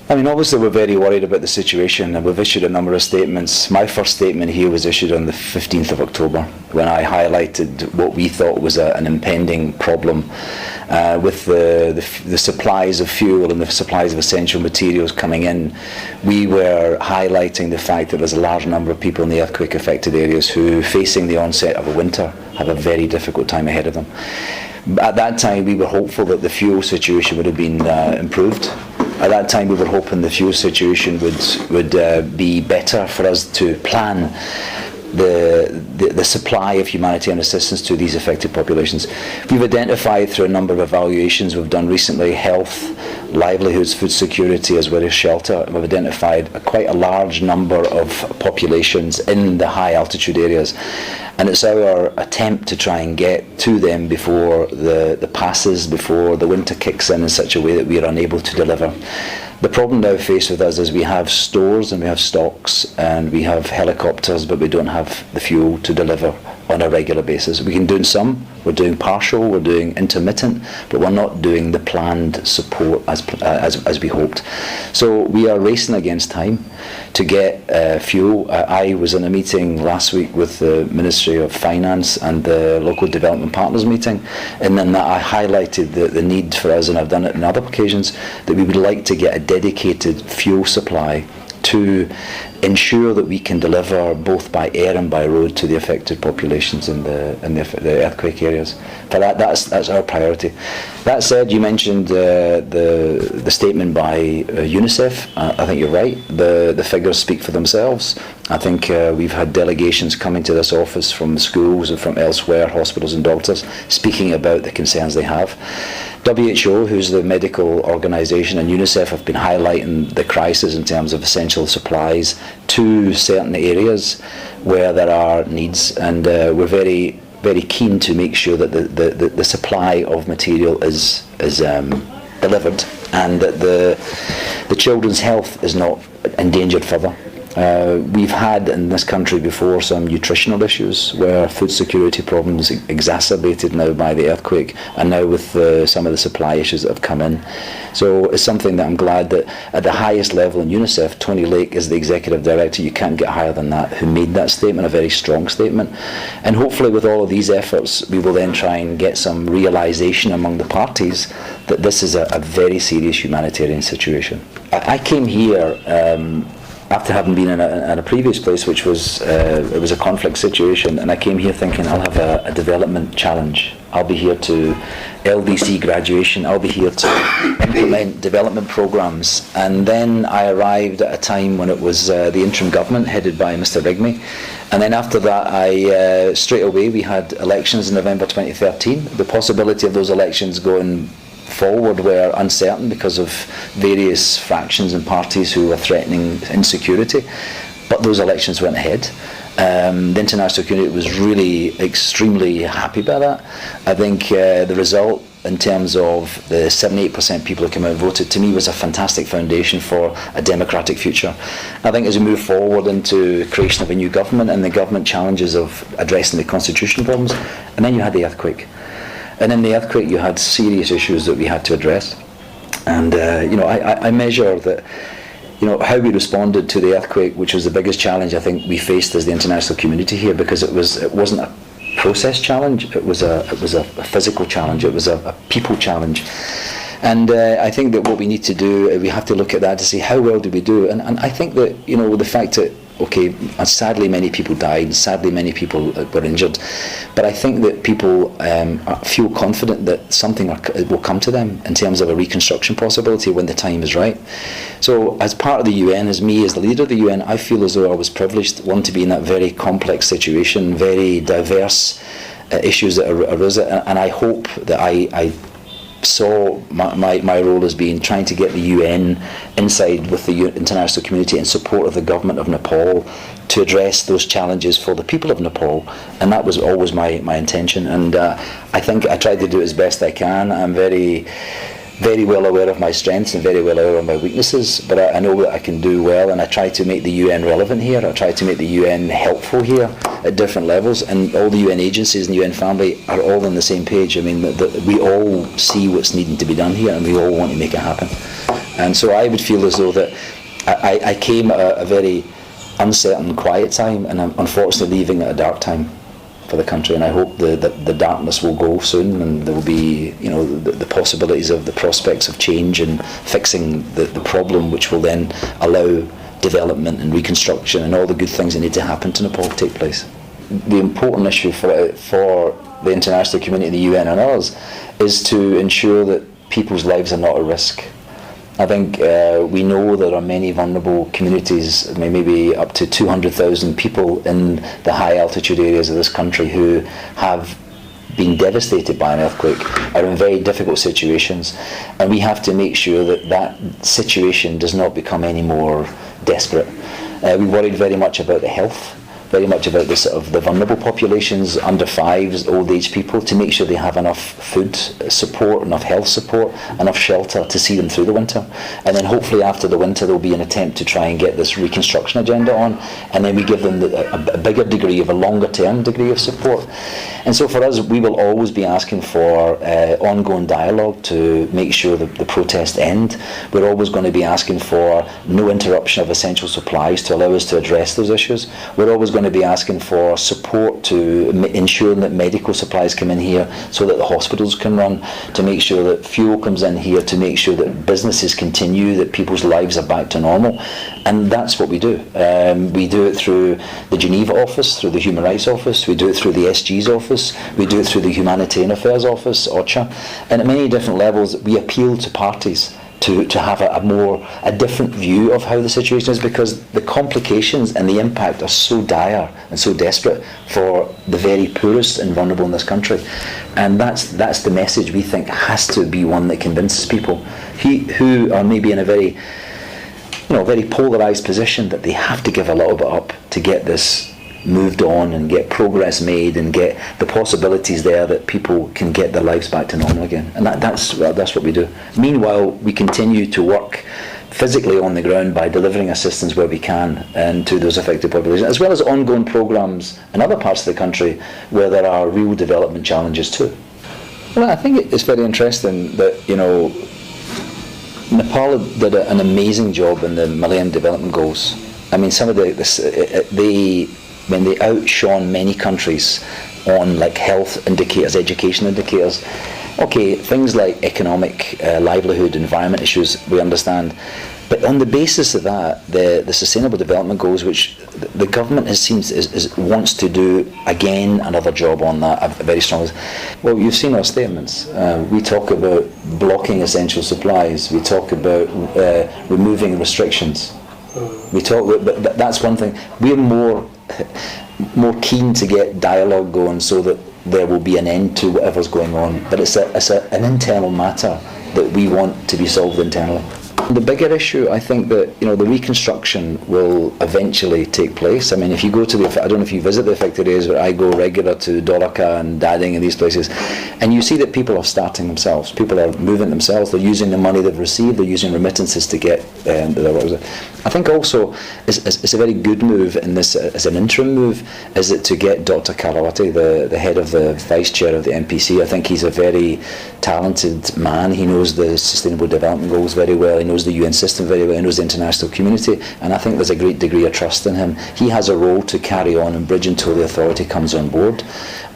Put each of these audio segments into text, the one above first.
I mean, obviously we're very worried about the situation, and we've issued a number of statements. My first statement here was issued on the 15th of October, when I highlighted what we thought was an impending problem with the supplies of fuel and the supplies of essential materials coming in. We were highlighting the fact that there's a large number of people in the earthquake-affected areas who, facing the onset of a winter, have a very difficult time ahead of them. At that time, we were hopeful that the fuel situation would have been improved. At that time, we were hoping the fuel situation would be better for us to plan the supply of humanitarian assistance to these affected populations. We've identified through a number of evaluations we've done recently, health, livelihoods, food security, as well as shelter. We've identified quite a large number of populations in the high altitude areas, and it's our attempt to try and get to them before the passes, before the winter kicks in such a way that we are unable to deliver. The problem now faced with us is we have stores and we have stocks and we have helicopters, but we don't have the fuel to deliver on a regular basis. We can do some, we're doing partial, we're doing intermittent, but we're not doing the planned support as we hoped. So we are racing against time to get fuel. I was in a meeting last week with the Ministry of Finance and the Local Development Partners meeting, and then that I highlighted the need for us, and I've done it on other occasions, that we would like to get a dedicated fuel supply to ensure that we can deliver both by air and by road to the affected populations in the earthquake areas. For that's our priority. That said, you mentioned the statement by UNICEF. I think you're right. The figures speak for themselves. I think we've had delegations coming to this office from schools and from elsewhere, hospitals and doctors, speaking about the concerns they have. WHO, who's the medical organisation, and UNICEF have been highlighting the crisis in terms of essential supplies to certain areas where there are needs, and we're very, very keen to make sure that the supply of material is delivered, and that the children's health is not endangered further. We've had in this country before some nutritional issues where food security problems exacerbated now by the earthquake, and now with some of the supply issues that have come in. So it's something that I'm glad that at the highest level in UNICEF, Tony Lake is the executive director, you can't get higher than that, who made that statement, a very strong statement. And hopefully with all of these efforts, we will then try and get some realisation among the parties that this is a very serious humanitarian situation. I came here after having been in a previous place, which was it was a conflict situation, and I came here thinking I'll have a development challenge. I'll be here to LDC graduation. I'll be here to implement development programs. And then I arrived at a time when it was the interim government headed by Mr. Rigby. And then after that, straight away we had elections in November 2013. The possibility of those elections going forward were uncertain because of various fractions and parties who were threatening insecurity, but those elections went ahead. The international community was really extremely happy by that. I think the result in terms of the 78% people who came out and voted, to me was a fantastic foundation for a democratic future. I think as we move forward into the creation of a new government and the government challenges of addressing the constitutional problems, and then you had the earthquake. And in the earthquake, you had serious issues that we had to address. And I measure that, how we responded to the earthquake, which was the biggest challenge I think we faced as the international community here, because it wasn't a process challenge. It was a physical challenge. It was a people challenge. And I think that what we need to do, we have to look at that to see how well did we do. And I think that the fact that, okay, sadly many people died, sadly many people were injured, but I think that people feel confident that something will come to them in terms of a reconstruction possibility when the time is right. So as part of the UN, as me as the leader of the UN, I feel as though I was privileged, one, to be in that very complex situation, very diverse issues that arose, and I hope that I saw my role as being trying to get the UN inside with the international community in support of the government of Nepal to address those challenges for the people of Nepal, and that was always my intention, and I think I tried to do it as best I can. I'm very well aware of my strengths and very well aware of my weaknesses, but I know that I can do well, and I try to make the UN relevant here. I try to make the UN helpful here at different levels, and all the UN agencies and the UN family are all on the same page. I mean, we all see what's needing to be done here, and we all want to make it happen. And so I would feel as though that I came at a very uncertain, quiet time, and I'm unfortunately leaving at a dark time for the country, and I hope the darkness will go soon, and there will be, you know, the possibilities of the prospects of change and fixing the problem, which will then allow development and reconstruction and all the good things that need to happen to Nepal take place. The important issue for the international community, the UN and others, is to ensure that people's lives are not at risk. I think we know there are many vulnerable communities, maybe up to 200,000 people in the high altitude areas of this country who have been devastated by an earthquake, are in very difficult situations, and we have to make sure that that situation does not become any more desperate. We worried very much about the health, very much about the sort of the vulnerable populations, under fives, old age people, to make sure they have enough food support, enough health support, enough shelter to see them through the winter. And then hopefully after the winter there'll be an attempt to try and get this reconstruction agenda on, and then we give them a bigger degree of a longer term degree of support. And so for us, we will always be asking for ongoing dialogue to make sure that the protests end. We're always going to be asking for no interruption of essential supplies to allow us to address those issues. We're always going to be asking for support to ensure that medical supplies come in here so that the hospitals can run, to make sure that fuel comes in here, to make sure that businesses continue, that people's lives are back to normal. And that's what we do. We do it through the Geneva office, through the Human Rights Office, we do it through the SG's office, we do it through the Humanitarian Affairs Office, OCHA, and at many different levels we appeal to parties to have a different view of how the situation is, because the complications and the impact are so dire and so desperate for the very poorest and vulnerable in this country. And that's the message we think has to be one that convinces people who are maybe in a very polarised position, that they have to give a little bit up to get this moved on and get progress made and get the possibilities there that people can get their lives back to normal again. And that's what we do. Meanwhile, we continue to work physically on the ground by delivering assistance where we can and to those affected populations, as well as ongoing programmes in other parts of the country where there are real development challenges too. Well, I think it's very interesting that, you know, Nepal did an amazing job in the Millennium Development Goals. I mean, some of when they outshone many countries on like health indicators, education indicators. Okay, things like economic, livelihood, environment issues, we understand. But on the basis of that, the Sustainable Development Goals, which the government wants to do again another job on that, very strong. Well, you've seen our statements. We talk about blocking essential supplies. We talk about removing restrictions. We talk, but that's one thing. We're more keen to get dialogue going so that there will be an end to whatever's going on. But it's an internal matter that we want to be solved internally. The bigger issue, I think that, you know, the reconstruction will eventually take place. I mean, if you go to I don't know if you visit the affected areas, but I go regular to Doraka and Dading and these places, and you see that people are starting themselves. People are moving themselves. They're using the money they've received. They're using remittances to get their work. I think also it's a very good move in this, as an interim move, is it to get Dr. Karawati, the head of the vice chair of the MPC. I think he's a very talented man. He knows the Sustainable Development Goals very well. He knows the UN system very well. He knows the international community, and I think there's a great degree of trust in him. He has a role to carry on and bridge until the authority comes on board.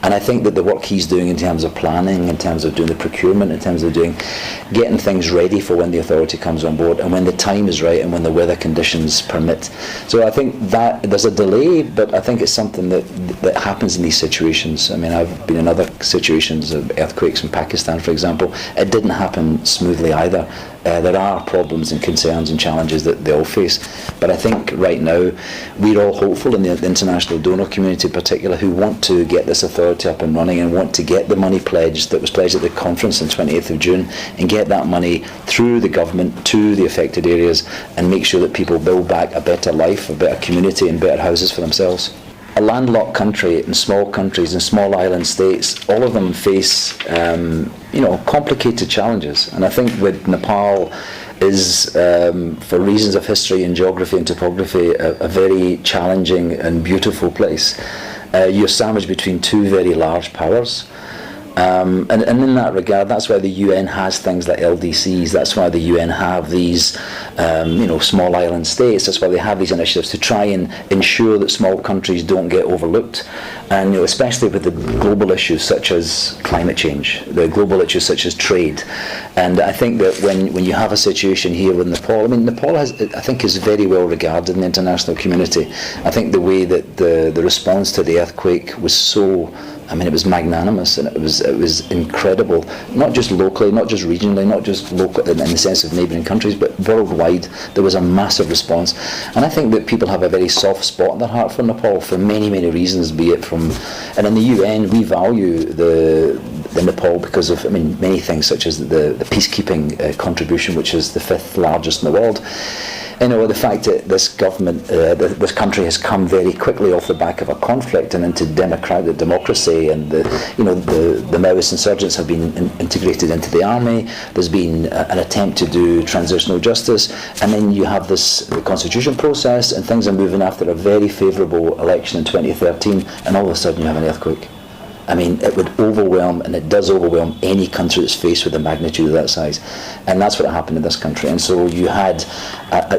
And I think that the work he's doing in terms of planning, in terms of doing the procurement, in terms of getting things ready for when the authority comes on board and when the time is right and when the weather conditions permit. So I think that there's a delay, but I think it's something that happens in these situations. I mean, I've been in other situations of earthquakes in Pakistan, for example. It didn't happen smoothly either. There are problems and concerns and challenges that they all face. But I think right now we're all hopeful, in the international donor community in particular, who want to get this authority up and running and want to get the money pledged that was pledged at the conference on 28th of June and get that money through the government to the affected areas and make sure that people build back a better life, a better community and better houses for themselves. A landlocked country and small countries and small island states, all of them face complicated challenges, and I think with Nepal is, for reasons of history and geography and topography, a very challenging and beautiful place. You're sandwiched between two very large powers, And in that regard, that's why the UN has things like LDCs. That's why the UN have these, small island states. That's why they have these initiatives to try and ensure that small countries don't get overlooked. And especially with the global issues such as climate change, the global issues such as trade. And I think that when you have a situation here with Nepal, Nepal I think is very well regarded in the international community. I think the way that the response to the earthquake was so, it was magnanimous, and it was incredible. Not just locally, not just regionally, not just local in the sense of neighbouring countries, but worldwide. There was a massive response, and I think that people have a very soft spot in their heart for Nepal for many, many reasons. Be it from, and in the UN we value the Nepal because of many things, such as the peacekeeping contribution, which is the 5th largest in the world. The fact that this government, this country has come very quickly off the back of a conflict and into democracy, and the Maoist insurgents have been integrated into the army. There's been an attempt to do transitional justice, and then you have the constitution process, and things are moving after a very favourable election in 2013, and all of a sudden you have an earthquake. It would overwhelm, and it does overwhelm, any country that's faced with a magnitude of that size. And that's what happened in this country. And so you had,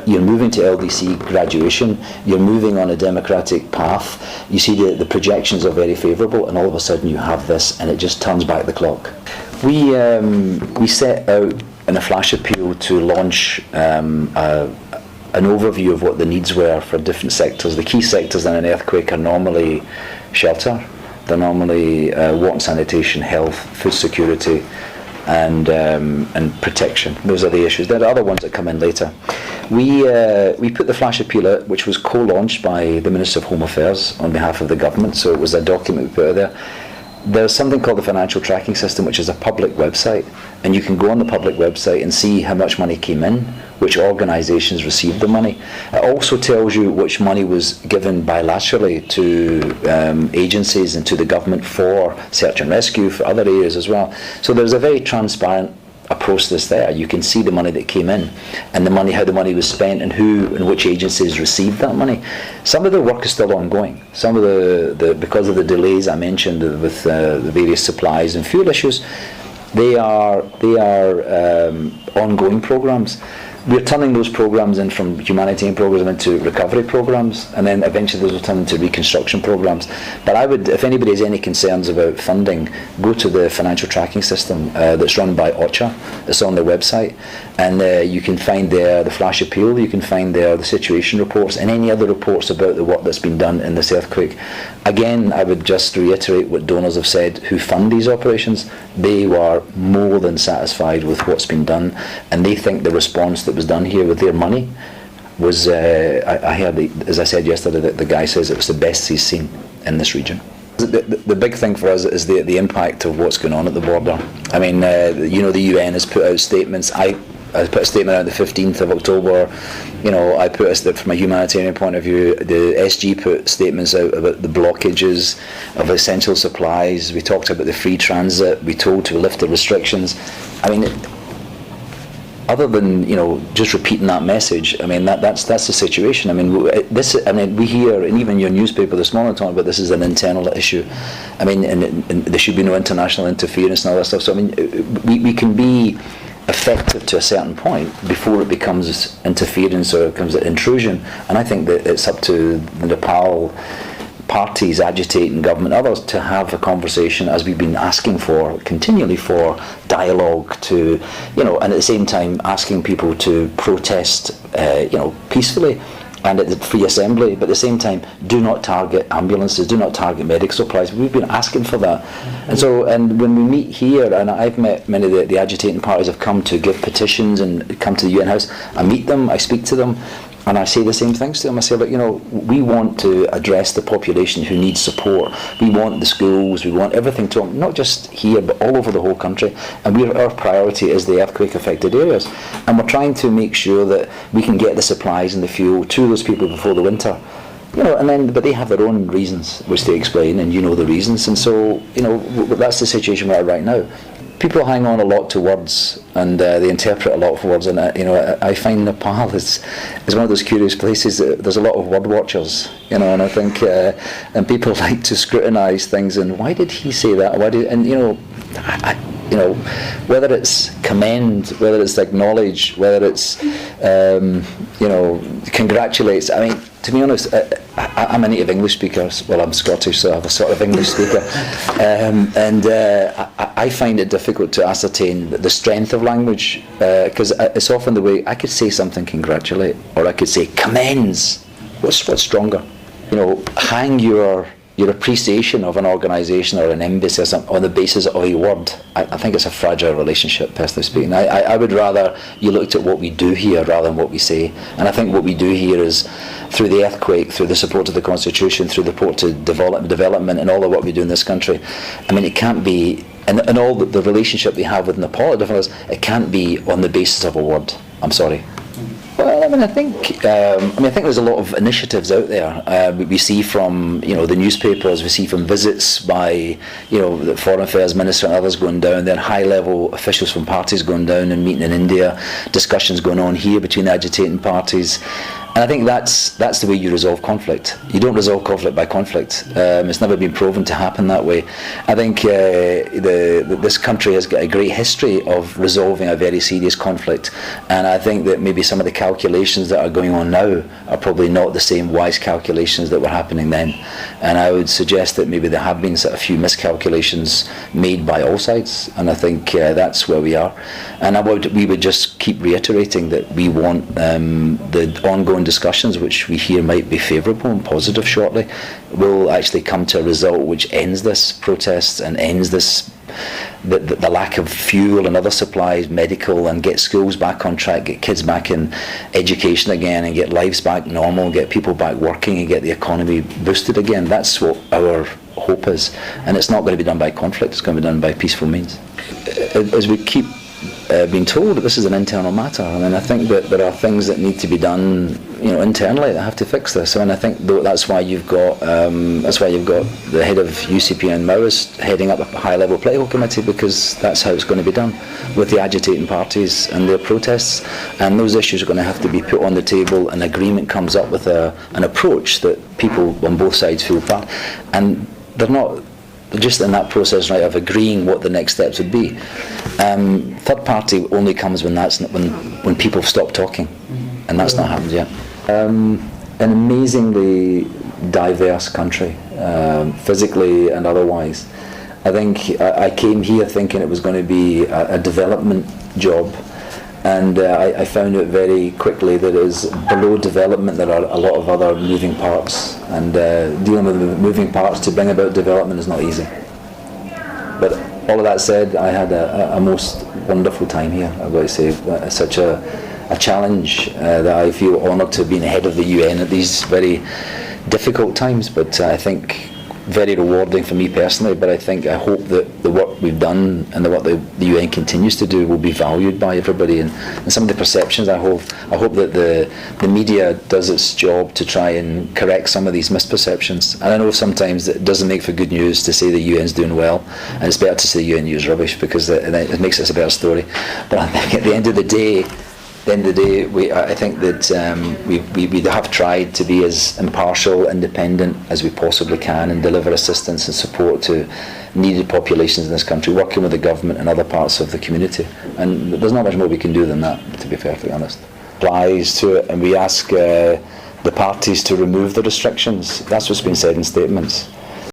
you're moving to LDC graduation, you're moving on a democratic path, you see the projections are very favourable, and all of a sudden you have this, and it just turns back the clock. We set out in a flash appeal to launch an overview of what the needs were for different sectors. The key sectors in an earthquake are normally shelter. They're normally water and sanitation, health, food security, and protection. Those are the issues. There are other ones that come in later. We put the flash appeal out, which was co-launched by the Minister of Home Affairs on behalf of the government. So it was a document we put out there. There's something called the Financial Tracking System, which is a public website, and you can go on the public website and see how much money came in, which organisations received the money. It also tells you which money was given bilaterally to agencies and to the government for search and rescue, for other areas as well. So there's a very transparent approach to this there. You can see the money that came in, and how the money was spent, and who and which agencies received that money. Some of the work is still ongoing. Some of the because of the delays I mentioned with the various supplies and fuel issues, they are ongoing programs. We're turning those programs in from humanitarian programs into recovery programs, and then eventually those will turn into reconstruction programs. But I would, if anybody has any concerns about funding, go to the financial tracking system that's run by OCHA. It's on their website, and you can find there the flash appeal, you can find there the situation reports, and any other reports about the work that's been done in this earthquake. Again, I would just reiterate what donors have said who fund these operations. They were more than satisfied with what's been done, and they think the response that was done here with their money was, I heard, as I said yesterday, that the guy says it was the best he's seen in this region. The big thing for us is the impact of what's going on at the border. The UN has put out statements. I put a statement out on the 15th of October. I put a from a humanitarian point of view. The SG put statements out about the blockages of essential supplies. We talked about the free transit. We told to lift the restrictions. Other than just repeating that message, that's the situation. We hear, and even your newspaper this morning talking about this is an internal issue. And there should be no international interference and all that stuff. So we can be effective to a certain point before it becomes interference or it becomes intrusion. And I think that it's up to the Nepal parties agitating government, others, to have a conversation, as we've been asking for continually, for dialogue, to and at the same time asking people to protest peacefully and at the free assembly, but at the same time do not target ambulances, do not target medical supplies. We've been asking for that. And when we meet here, and I've met many of the agitating parties have come to give petitions and come to the UN House, I meet them, I speak to them, and I say the same things to them. I say, we want to address the population who needs support. We want the schools, we want everything to them, not just here, but all over the whole country. And our priority is the earthquake-affected areas. And we're trying to make sure that we can get the supplies and the fuel to those people before the winter. But they have their own reasons, which they explain, and the reasons. And so, that's the situation we're at right now. people hang on a lot to words, and they interpret a lot of words, and I find Nepal is one of those curious places that there's a lot of word watchers, and I think and people like to scrutinise things, and why did he say that? Whether it's commend, whether it's acknowledge, whether it's congratulates. I mean, to be honest, I'm a native English speaker. Well, I'm Scottish, so I have a sort of English speaker, and I find it difficult to ascertain the strength of language, because it's often the way I could say something congratulate, or I could say commends. What's stronger? Hang your appreciation of an organisation or an embassy or something on the basis of a word. I think it's a fragile relationship, personally speaking. I would rather you looked at what we do here rather than what we say. And I think what we do here is, through the earthquake, through the support to the Constitution, through the support to development and all of what we do in this country, I mean, it can't be, and all the relationship we have with Nepal, it can't be on the basis of a word. I'm sorry. Well, I think there's a lot of initiatives out there. We see from the newspapers, we see from visits by the Foreign Affairs Minister and others going down, then high-level officials from parties going down and meeting in India, discussions going on here between the agitating parties. And I think that's the way you resolve conflict. You don't resolve conflict by conflict. It's never been proven to happen that way. I think this country has got a great history of resolving a very serious conflict, and I think that maybe some of the calculations that are going on now are probably not the same wise calculations that were happening then. And I would suggest that maybe there have been a few miscalculations made by all sides, and I think that's where we are. And we would just keep reiterating that we want the ongoing discussions, which we hear might be favourable and positive shortly, will actually come to a result which ends this protest and ends this the lack of fuel and other supplies, medical, and get schools back on track, get kids back in education again, and get lives back normal, get people back working, and get the economy boosted again. That's what our hope is, and it's not going to be done by conflict. It's going to be done by peaceful means. As we keep being told that this is an internal matter, I mean, I think that there are things that need to be done, internally, that have to fix this. And I think that's why you've got the head of UCP and Maoist heading up a high-level political committee, because that's how it's going to be done with the agitating parties and their protests. And those issues are going to have to be put on the table. An agreement comes up with an approach that people on both sides feel part, and they're not just in that process, right, of agreeing what the next steps would be. Third party only comes when people stop talking, and that's not happened yet. An amazingly diverse country, physically and otherwise. I think I came here thinking it was going to be a development job, and I found out very quickly that it is below development there are a lot of other moving parts, and dealing with the moving parts to bring about development is not easy. But all of that said, I had a most wonderful time here, I've got to say. Such a challenge that I feel honoured to have been head of the UN at these very difficult times, but I think very rewarding for me personally. But I hope that the work we've done and the work the UN continues to do will be valued by everybody, and some of the perceptions I hope that the media does its job to try and correct some of these misperceptions. And I know sometimes it doesn't make for good news to say the UN's doing well, and it's better to say the UN is rubbish, because it makes it a better story. But I think at the end of the day, I think that we have tried to be as impartial, independent as we possibly can, and deliver assistance and support to needed populations in this country, working with the government and other parts of the community. And there's not much more we can do than that, to be perfectly honest. Applies to it, and we ask the parties to remove the restrictions. That's what's been said in statements.